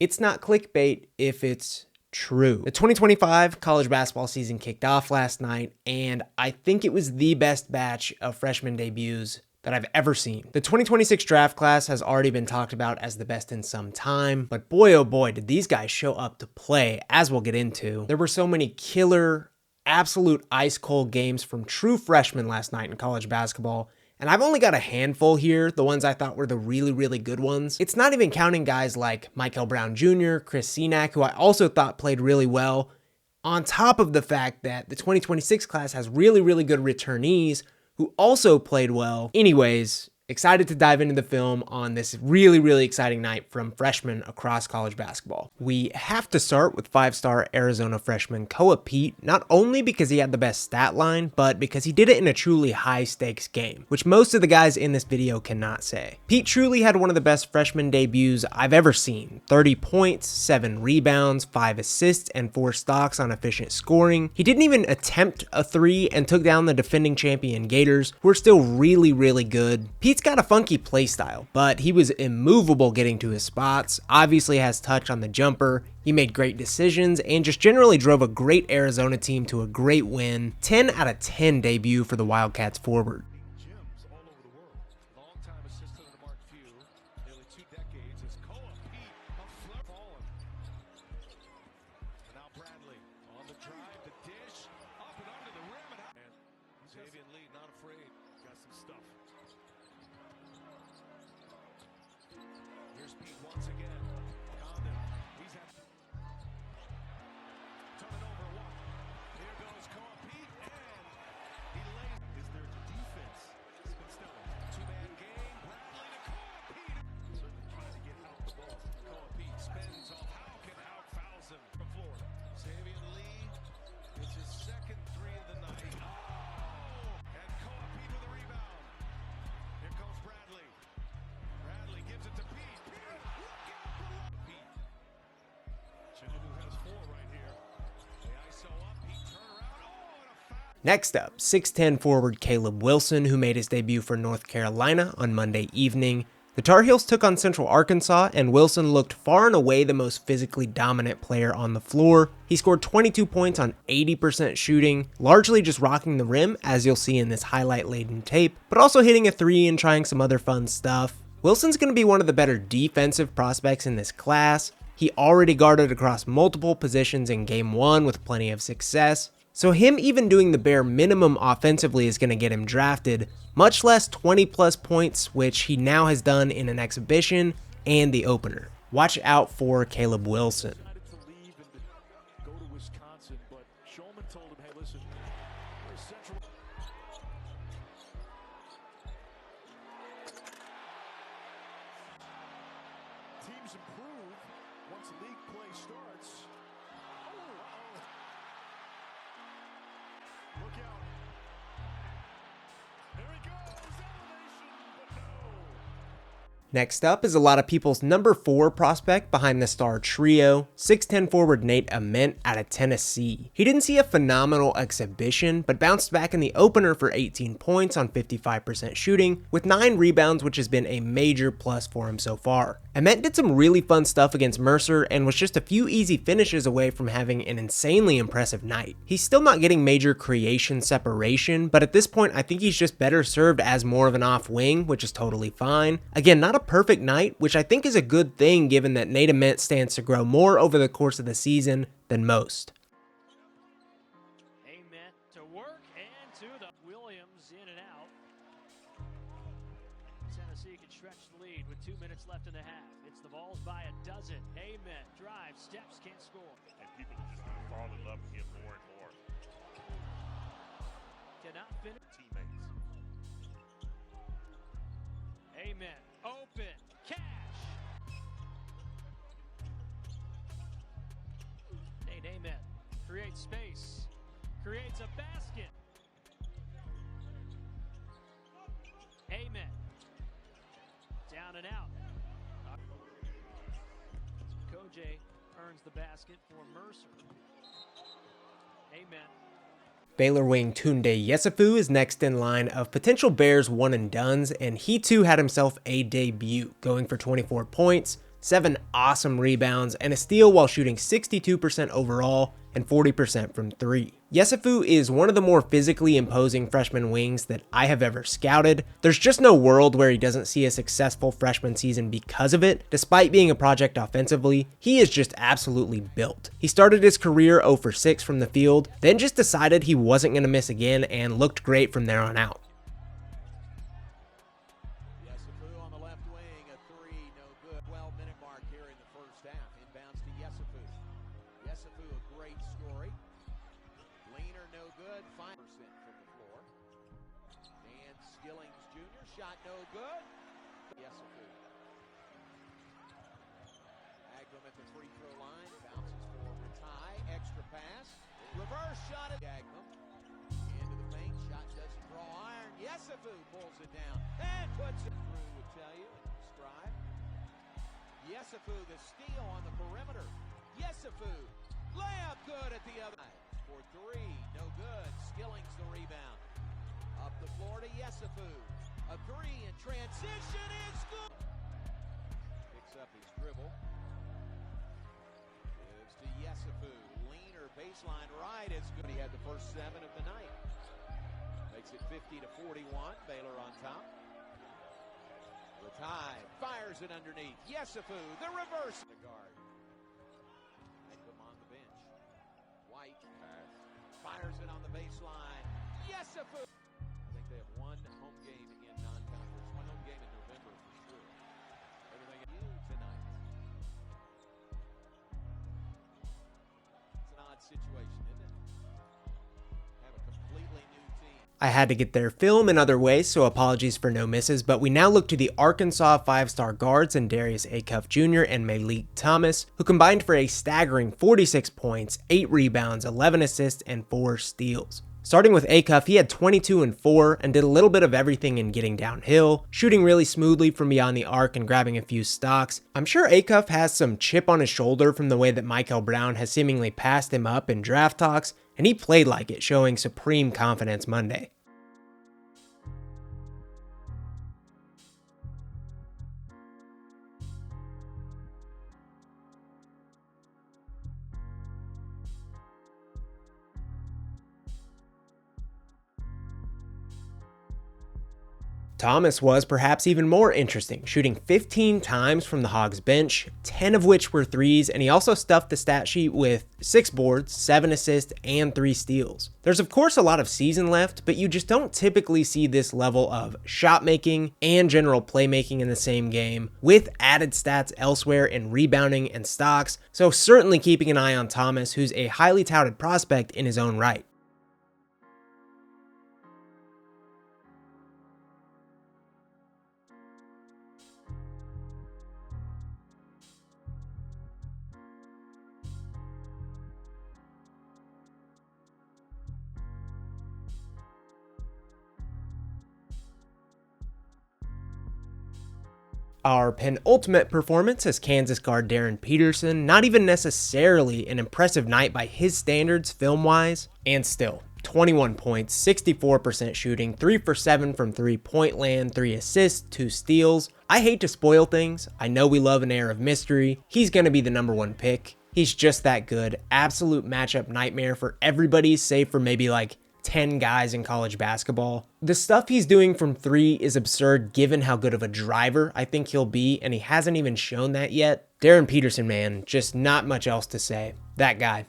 It's not clickbait if it's true. The 2025 college basketball season kicked off last night, and I think it was the best batch of freshman debuts that I've ever seen. The 2026 draft class has already been talked about as the best in some time, but boy oh boy did these guys show up to play, as we'll get into. There were so many killer, absolute ice cold games from true freshmen last night in college basketball. And I've only got a handful here, the ones I thought were the really good ones. It's not even counting guys like Michael Brown Jr., Chris Senack, who I also thought played really well, on top of the fact that the 2026 class has really good returnees who also played well. Anyways, excited to dive into the film on this really exciting night from freshmen across college basketball. We have to start with 5-star Arizona freshman Koa Peat, not only because he had the best stat line, but because he did it in a truly high-stakes game, which most of the guys in this video cannot say. Peat truly had one of the best freshman debuts I've ever seen. 30 points, 7 rebounds, 5 assists, and 4 stocks on efficient scoring. He didn't even attempt a 3 and took down the defending champion Gators, who are still really good. Peat's got a funky play style, but he was immovable getting to his spots, obviously has touch on the jumper, he made great decisions, and just generally drove a great Arizona team to a great win. 10 out of 10 debut for the Wildcats forward. Once again, Tounde. He's at turn it over one. Here goes Koa Peat, and he lays. Is their defense stellar? Two-man game. Bradley to Koa Peat. Certainly trying to get out the ball. Koa Peat spins off. How fouls him from Florida. Xavier Lee. It's his second 3 of the night. Oh! And Koa Peat with a rebound. Here comes Bradley. Bradley gives it to Peat. Next up, 6'10 forward Caleb Wilson, who made his debut for North Carolina on Monday evening. The Tar Heels took on Central Arkansas, and Wilson looked far and away the most physically dominant player on the floor. He scored 22 points on 80% shooting, largely just rocking the rim, as you'll see in this highlight-laden tape, but also hitting a 3 and trying some other fun stuff. Wilson's going to be one of the better defensive prospects in this class. He already guarded across multiple positions in Game 1 with plenty of success. So him even doing the bare minimum offensively is going to get him drafted, much less 20 plus points, which he now has done in an exhibition and the opener. Watch out for Caleb Wilson. Teams improve once league play starts. Look out. There he goes. Elevation, but no. Next up is a lot of people's number 4 prospect behind the star trio, 6'10 forward Nate Ament out of Tennessee. He didn't see a phenomenal exhibition, but bounced back in the opener for 18 points on 55% shooting, with 9 rebounds, which has been a major plus for him so far. Ament did some really fun stuff against Mercer and was just a few easy finishes away from having an insanely impressive night. He's still not getting major creation separation, but at this point I think he's just better served as more of an off wing, which is totally fine. Again, not a perfect night, which I think is a good thing given that Nate Ament stands to grow more over the course of the season than most. Ament to work and to the Williams in and out. Tennessee can stretch the lead with 2 minutes left in the half. It's the Vols by a dozen. Ament drives, steps, can't score. And people just fall in love with him more and more. Cannot finish. Teammates. Ament open. Cash. Nate Ament creates space. Creates a basket. Ament. Down and out. Koje earns the basket for Mercer. Ament. Baylor wing Tounde Yessoufou is next in line of potential Bears one and dones, and he too had himself a debut, going for 24 points, 7 awesome rebounds, and a steal while shooting 62% overall and 40% from 3. Yessoufou is one of the more physically imposing freshman wings that I have ever scouted. There's just no world where he doesn't see a successful freshman season because of it. Despite being a project offensively, he is just absolutely built. He started his career 0 for 6 from the field, then just decided he wasn't going to miss again and looked great from there on out. Yessoufou on the left wing, a three, no good. 12-minute mark here in the first half. Inbounds to Yessoufou. Yessoufou, a great story. Leaner, no good. 5% from the floor. And Skillings Jr. shot no good. Yessoufou. Aglam at the free throw line. Bounces for Ratai. Extra pass. Reverse shot at Aglam. Into the paint. Shot doesn't draw iron. Yessoufou pulls it down and puts it through, would tell you, in stride. Yessoufou, the steal on the perimeter. Yessoufou, layup good at the other side. For three, no good. Skillings the rebound. Up the floor to Yessoufou. A three in transition is good. Picks up his dribble. Gives to Yessoufou. Leaner baseline right is good. He had the first 7 of the night. Makes it 50-41. Baylor on top. Ratai fires it underneath. Yessoufou, the reverse. The guard. Aglam on the bench. White fires it on the baseline. Yessoufou. I think they have one home game in non-conference. One home game in November for sure. Everything you tonight. It's an odd situation, isn't it? Have a completely new team. I had to get their film in other ways, so apologies for no misses, but we now look to the Arkansas 5-star guards in Darius Acuff Jr. and Meleek Thomas, who combined for a staggering 46 points, 8 rebounds, 11 assists, and 4 steals. Starting with Acuff, he had 22 and 4 and did a little bit of everything in getting downhill, shooting really smoothly from beyond the arc and grabbing a few stocks. I'm sure Acuff has some chip on his shoulder from the way that Michael Brown has seemingly passed him up in draft talks, and he played like it, showing supreme confidence Monday. Thomas was perhaps even more interesting, shooting 15 times from the Hogs bench, 10 of which were threes, and he also stuffed the stat sheet with 6 boards, 7 assists, and 3 steals. There's of course a lot of season left, but you just don't typically see this level of shot making and general playmaking in the same game, with added stats elsewhere in rebounding and stocks, so certainly keeping an eye on Thomas, who's a highly touted prospect in his own right. Our penultimate performance as Kansas guard Darryn Peterson, not even necessarily an impressive night by his standards film-wise, and still, 21 points, 64% shooting, 3 for 7 from 3-point land, 3 assists, 2 steals. I hate to spoil things, I know we love an air of mystery, he's going to be the #1 pick. He's just that good, absolute matchup nightmare for everybody save for maybe like 10 guys in college basketball. The stuff he's doing from 3 is absurd given how good of a driver I think he'll be, and he hasn't even shown that yet. Darryn Peterson, man, just not much else to say. That guy.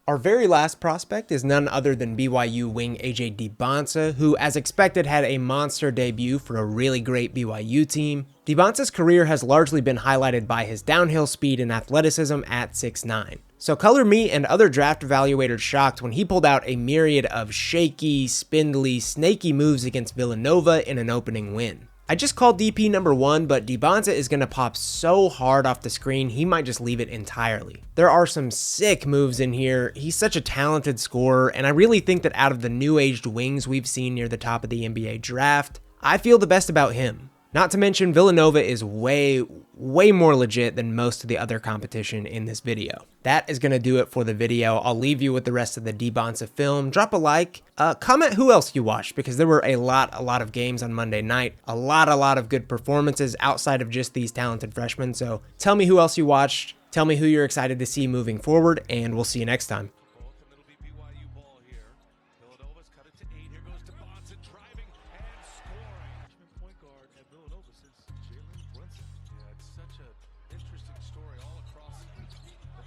Our very last prospect is none other than BYU wing AJ Dybantsa, who as expected had a monster debut for a really great BYU team. Dybantsa's career has largely been highlighted by his downhill speed and athleticism at 6'9". So color me and other draft evaluators shocked when he pulled out a myriad of shaky, spindly, snaky moves against Villanova in an opening win. I just called DP number 1, but Dybantsa is going to pop so hard off the screen, he might just leave it entirely. There are some sick moves in here. He's such a talented scorer, and I really think that out of the new-aged wings we've seen near the top of the NBA draft, I feel the best about him. Not to mention, Villanova is way more legit than most of the other competition in this video. That is going to do it for the video. I'll leave you with the rest of the Dybantsa film. Drop a like. Comment who else you watched, because there were a lot of games on Monday night. A lot of good performances outside of just these talented freshmen. So tell me who else you watched. Tell me who you're excited to see moving forward, and we'll see you next time. Both, and it'll be BYU ball here. Villanova's cut it to 8. Here goes Dybantsa driving and scoring. Freshman point guard at Villanova since Jalen Brunson. Yeah, it's such an interesting story all across the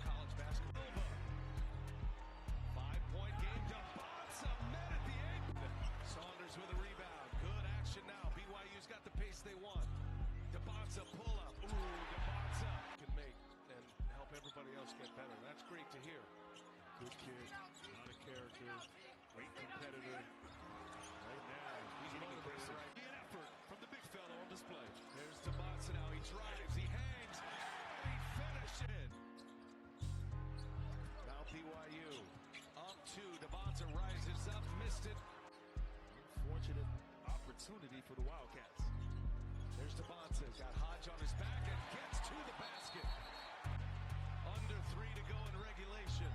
college basketball. 5-point game. Dybantsa met at the end. Saunders with a rebound. Good action now. BYU's got the pace they want. Dybantsa pull up. Ooh, Dybantsa can make and help everybody else get better. That's great to hear. Good kid, not a character, great competitor. Right now, he's motivated. An effort from the big fella on display. There's Dybantsa now. He drives, he hangs, he finishes. Now BYU up 2. Dybantsa rises up, missed it. Unfortunate opportunity for the Wildcats. There's Dybantsa, got Hodge on his back and gets to the basket. Under 3 to go in regulation.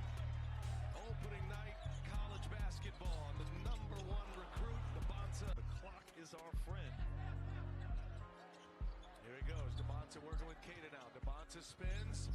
Opening night college basketball. The number 1 recruit, Dybantsa. The clock is our friend. Here he goes. Dybantsa working with Kata now. Dybantsa spins.